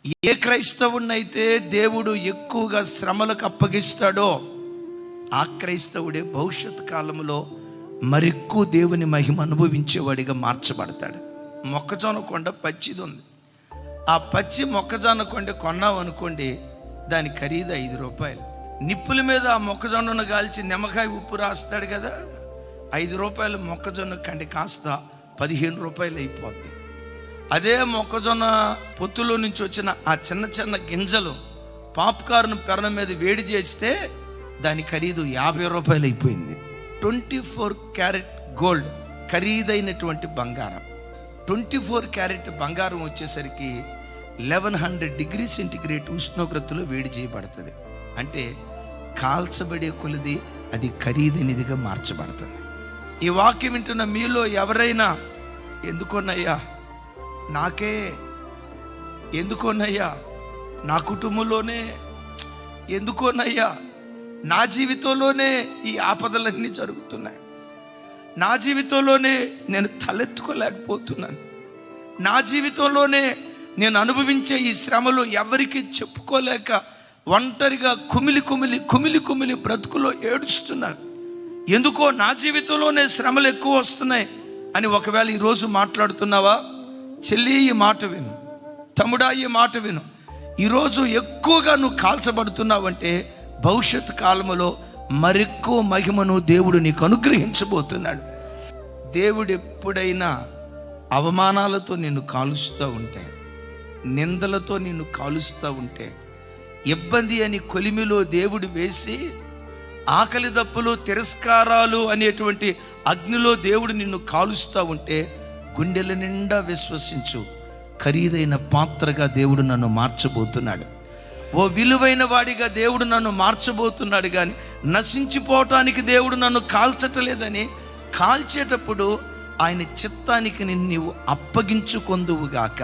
ఏ క్రైస్తవుడినైతే దేవుడు ఎక్కువగా శ్రమలకు అప్పగిస్తాడో ఆ క్రైస్తవుడే భవిష్యత్ కాలంలో మరెక్కువ దేవుని మహిమ అనుభవించేవాడిగా మార్చబడతాడు. మొక్కజొన్న కొండ పచ్చిది ఉంది. ఆ పచ్చి మొక్కజొన్న కొండ కొన్నాం అనుకోండి, దాని ఖరీదు 5 రూపాయలు. నిప్పుల మీద ఆ మొక్కజొన్నను కాల్చి నిమ్మకాయ ఉప్పు రాస్తాడు కదా, 5 రూపాయలు మొక్కజొన్న కండి కాస్త 15 రూపాయలు అయిపోద్ది. అదే మొక్కజొన్న పొత్తులో నుంచి వచ్చిన ఆ చిన్న చిన్న గింజలు పాప్కార్న్ పెరణ మీద వేడి చేస్తే దాని ఖరీదు 50 రూపాయలు అయిపోయింది. 24 క్యారెట్ గోల్డ్ ఖరీదైనటువంటి బంగారం, 24 క్యారెట్ బంగారం వచ్చేసరికి 1100 డిగ్రీ సెంటిగ్రేడ్ ఉష్ణోగ్రతలో వేడి చేయబడుతుంది. అంటే కాల్చబడే కొలది అది ఖరీదైనదిగా మార్చబడుతుంది. ఈ వాక్యం వింటున్న మీలో ఎవరైనా ఎందుకోనయ్యా నాకే, ఎందుకోనయ్యా నా కుటుంబంలోనే, ఎందుకోనయ్యా నా జీవితంలోనే ఈ ఆపదలన్నీ జరుగుతున్నాయి, నా జీవితంలోనే నేను తలెత్తుకోలేకపోతున్నాను, నా జీవితంలోనే నేను అనుభవించే ఈ శ్రమలు ఎవరికి చెప్పుకోలేక ఒంటరిగా కుమిలి కుమిలి కుమిలి కుమిలి బ్రతుకులో ఏడుస్తున్నాను, ఎందుకో నా జీవితంలోనే శ్రమలు ఎక్కువ వస్తున్నాయి అని ఒకవేళ ఈరోజు మాట్లాడుతున్నావా? చెల్లి, ఈ మాట విను. తమ్ముడా, ఈ మాట విను. ఈరోజు ఎక్కువగా నువ్వు కాల్చబడుతున్నావంటే భవిష్యత్ కాలంలో మరెక్కువ మహిమను దేవుడు నీకు అనుగ్రహించబోతున్నాడు. దేవుడు ఎప్పుడైనా అవమానాలతో నిన్ను కాలుస్తూ ఉంటే, నిందలతో నిన్ను కాలుస్తూ ఉంటే, ఇబ్బంది అని కొలిమిలో దేవుడు వేసి ఆకలి దప్పులు తిరస్కారాలు అనేటువంటి అగ్నిలో దేవుడు నిన్ను కాలుస్తూ ఉంటే గుండెల నిండా విశ్వసించు, ఖరీదైన పాత్రగా దేవుడు నన్ను మార్చబోతున్నాడు, ఓ విలువైన వాడిగా దేవుడు నన్ను మార్చబోతున్నాడు. కానీ నశించిపోవటానికి దేవుడు నన్ను కాల్చటలేదని, కాల్చేటప్పుడు ఆయన చిత్తానికి నీవు అప్పగించుకొందువుగాక.